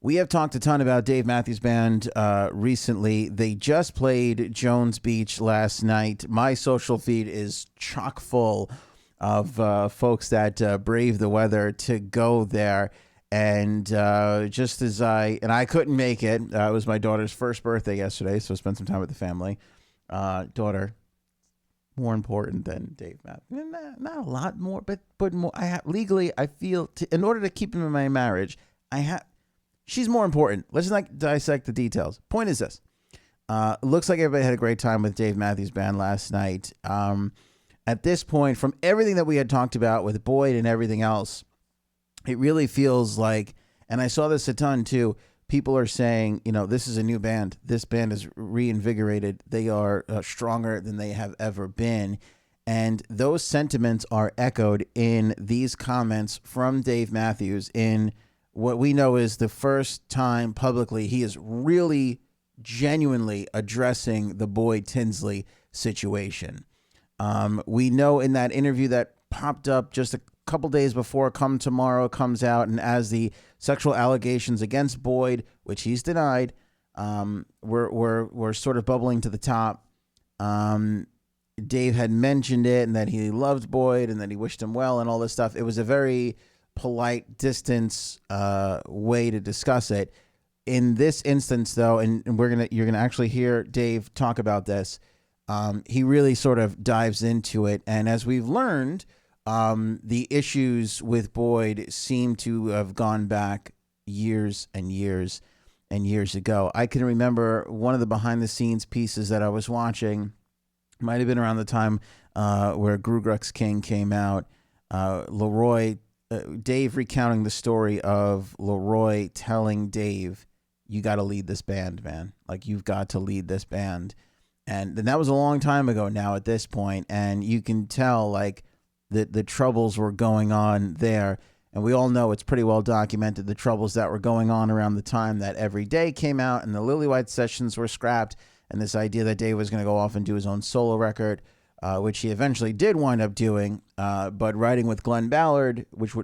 We have talked a ton about Dave Matthews Band recently. They just played Jones Beach last night. My social feed is chock full of folks that brave the weather to go there. And just as I couldn't make it. It was my daughter's first birthday yesterday, so I spent some time with the family. Daughter, more important than Dave Matthews. Not a lot more, but more. Legally, I feel in order to keep him in my marriage, she's more important. Let's not dissect the details. Point is this. Looks like everybody had a great time with Dave Matthews Band last night. At this point, from everything that we had talked about with Boyd and everything else, it really feels like, and I saw this a ton too, people are saying, this is a new band. This band is reinvigorated. They are stronger than they have ever been. And those sentiments are echoed in these comments from Dave Matthews in what we know is the first time publicly he is really genuinely addressing the Boyd Tinsley situation. We know in that interview that popped up just a couple days before Come Tomorrow comes out, and as the sexual allegations against Boyd, which he's denied, were sort of bubbling to the top, Dave had mentioned it and that he loved Boyd and that he wished him well and all this stuff. It was a very polite distance way to discuss it. In this instance, though, and you're gonna actually hear Dave talk about this. He really sort of dives into it, and as we've learned, the issues with Boyd seem to have gone back years and years and years ago. I can remember one of the behind-the-scenes pieces that I was watching. Might have been around the time where Grugrux King came out. Leroy. Dave recounting the story of Leroy telling Dave, you got to lead this band, man. Like, you've got to lead this band. And that was a long time ago now at this point. And you can tell, like, the troubles were going on there. And we all know it's pretty well documented, the troubles that were going on around the time that Every Day came out and the Lily White sessions were scrapped. And this idea that Dave was going to go off and do his own solo record, which he eventually did wind up doing, but writing with Glenn Ballard, which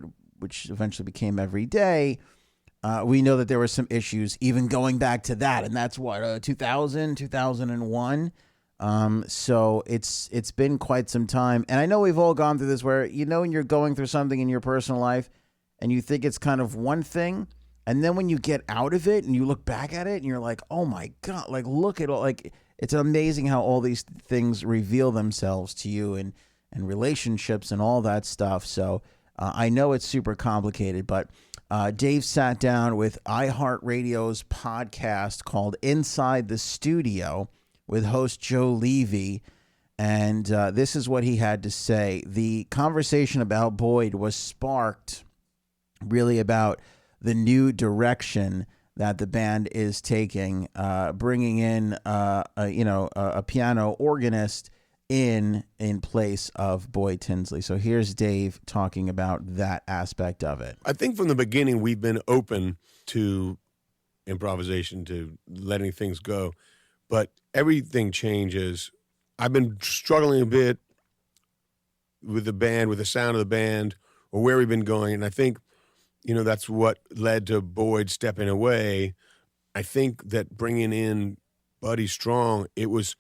eventually became Every Day, we know that there were some issues even going back to that, and that's what 2001. So it's been quite some time, and I know we've all gone through this where when you're going through something in your personal life, and you think it's kind of one thing. And then when you get out of it and you look back at it and you're like, oh my God, like, look at all, like, it's amazing how all these things reveal themselves to you and relationships and all that stuff. So I know it's super complicated, but Dave sat down with iHeartRadio's podcast called Inside the Studio with host Joe Levy. And this is what he had to say. The conversation about Boyd was sparked really about the new direction that the band is taking, bringing in a piano organist in place of Boyd Tinsley. So here's Dave talking about that aspect of it. I think from the beginning we've been open to improvisation, to letting things go, but everything changes. I've been struggling a bit with the band, with the sound of the band, or where we've been going, and I think that's what led to Boyd stepping away. I think that bringing in Buddy Strong, it was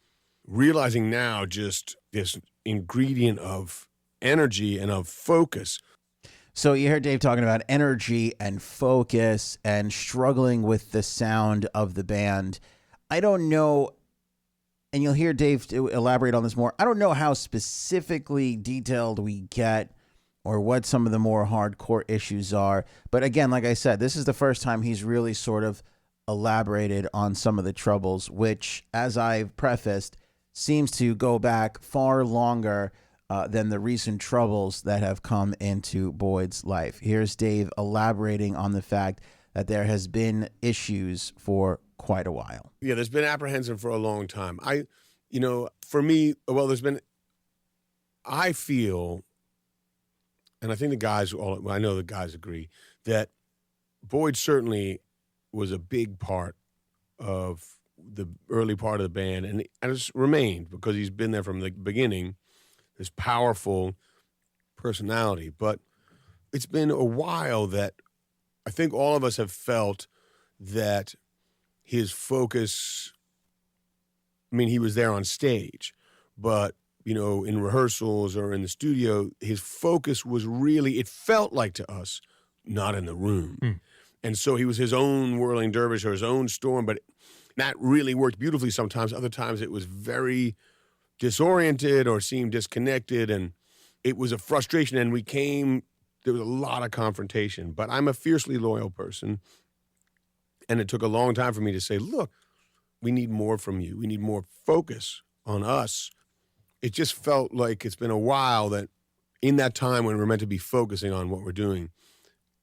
realizing now just this ingredient of energy and of focus. So you heard Dave talking about energy and focus and struggling with the sound of the band. I don't know, and you'll hear Dave elaborate on this more. I don't know how specifically detailed we get or what some of the more hardcore issues are. But again, like I said, this is the first time he's really sort of elaborated on some of the troubles, which, as I've prefaced, seems to go back far longer than the recent troubles that have come into Boyd's life. Here's Dave elaborating on the fact that there has been issues for quite a while. Yeah, there's been apprehension for a long time. For me, I feel, and I think I know the guys agree, that Boyd certainly was a big part of the early part of the band, and it's remained because he's been there from the beginning, this powerful personality. But it's been a while that I think all of us have felt that his focus, I mean, he was there on stage, but, in rehearsals or in the studio, his focus was really, it felt like to us, not in the room. And so he was his own whirling dervish or his own storm, but that really worked beautifully sometimes. Other times it was very disoriented or seemed disconnected, and it was a frustration. And there was a lot of confrontation, but I'm a fiercely loyal person. And it took a long time for me to say, look, we need more from you. We need more focus on us. It just felt like it's been a while that in that time when we're meant to be focusing on what we're doing,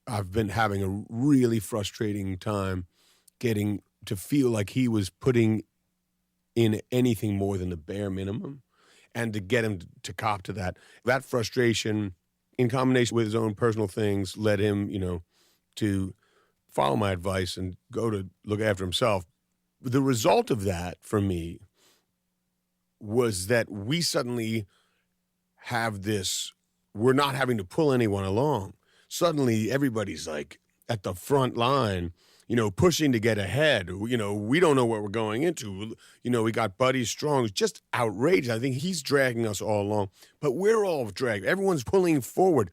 I've been having a really frustrating time getting to feel like he was putting in anything more than the bare minimum, and to get him to cop to that. That frustration in combination with his own personal things led him, to follow my advice and go to look after himself. The result of that for me was that we suddenly have this, we're not having to pull anyone along. Suddenly everybody's like at the front line, pushing to get ahead. We don't know what we're going into. We got Buddy Strong, just outrageous. I think he's dragging us all along, but we're all dragged. Everyone's pulling forward.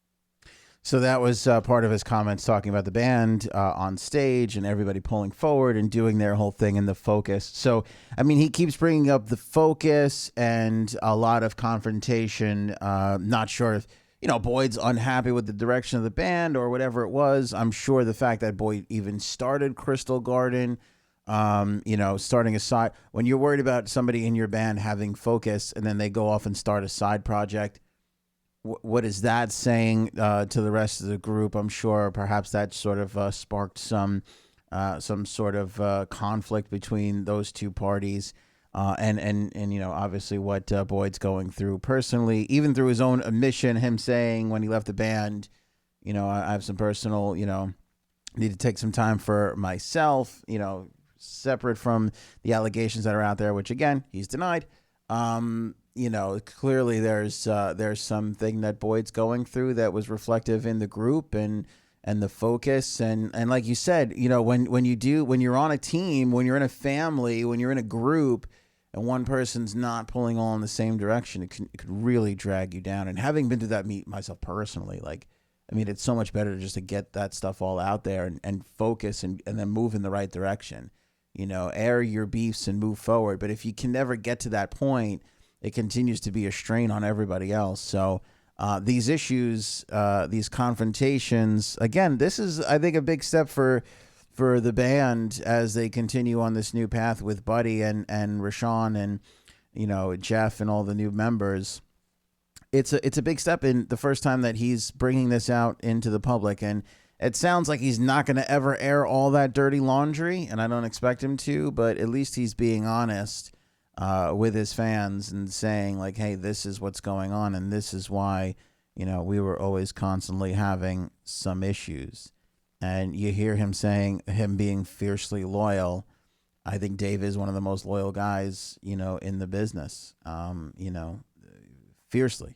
So that was part of his comments talking about the band on stage and everybody pulling forward and doing their whole thing in the focus. So, I mean, he keeps bringing up the focus and a lot of confrontation. Not sure if, Boyd's unhappy with the direction of the band or whatever it was. I'm sure the fact that Boyd even started Crystal Garden, starting a side, when you're worried about somebody in your band having focus and then they go off and start a side project, what is that saying to the rest of the group? I'm sure perhaps that sort of sparked some sort of conflict between those two parties. And obviously what Boyd's going through personally, even through his own admission, him saying when he left the band, I have some personal, need to take some time for myself, separate from the allegations that are out there, which again, he's denied. Clearly there's something that Boyd's going through that was reflective in the group and the focus. And like you said, when you're on a team, when you're in a family, when you're in a group and one person's not pulling all in the same direction, it could really drag you down. And having been through that myself personally, it's so much better just to get that stuff all out there and focus and then move in the right direction, air your beefs and move forward. But if you can never get to that point, it continues to be a strain on everybody else. So these issues, these confrontations, again, this is, I think, a big step for the band as they continue on this new path with Buddy and Rashawn and, Jeff and all the new members. It's a big step in the first time that he's bringing this out into the public. And it sounds like he's not going to ever air all that dirty laundry, and I don't expect him to, but at least he's being honest with his fans and saying like, hey, this is what's going on. And this is why, we were always constantly having some issues. And you hear him saying him being fiercely loyal. I think Dave is one of the most loyal guys, in the business, fiercely.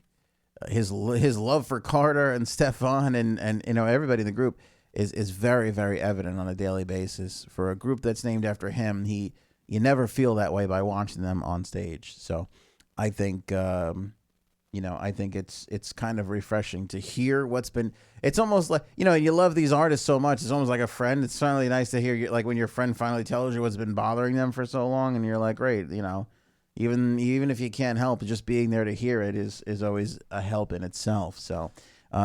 His love for Carter and Stefan and everybody in the group is very, very evident on a daily basis. For a group that's named after him, you never feel that way by watching them on stage. So I think, I think it's kind of refreshing to hear what's been, it's almost like, you love these artists so much. It's almost like a friend. It's finally nice to hear, like when your friend finally tells you what's been bothering them for so long and you're like, great, even if you can't help, just being there to hear it is always a help in itself. So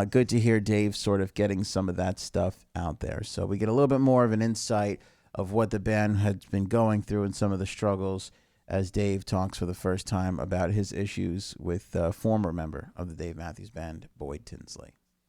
good to hear Dave sort of getting some of that stuff out there. So we get a little bit more of an insight of what the band has been going through and some of the struggles as Dave talks for the first time about his issues with former member of the Dave Matthews Band, Boyd Tinsley.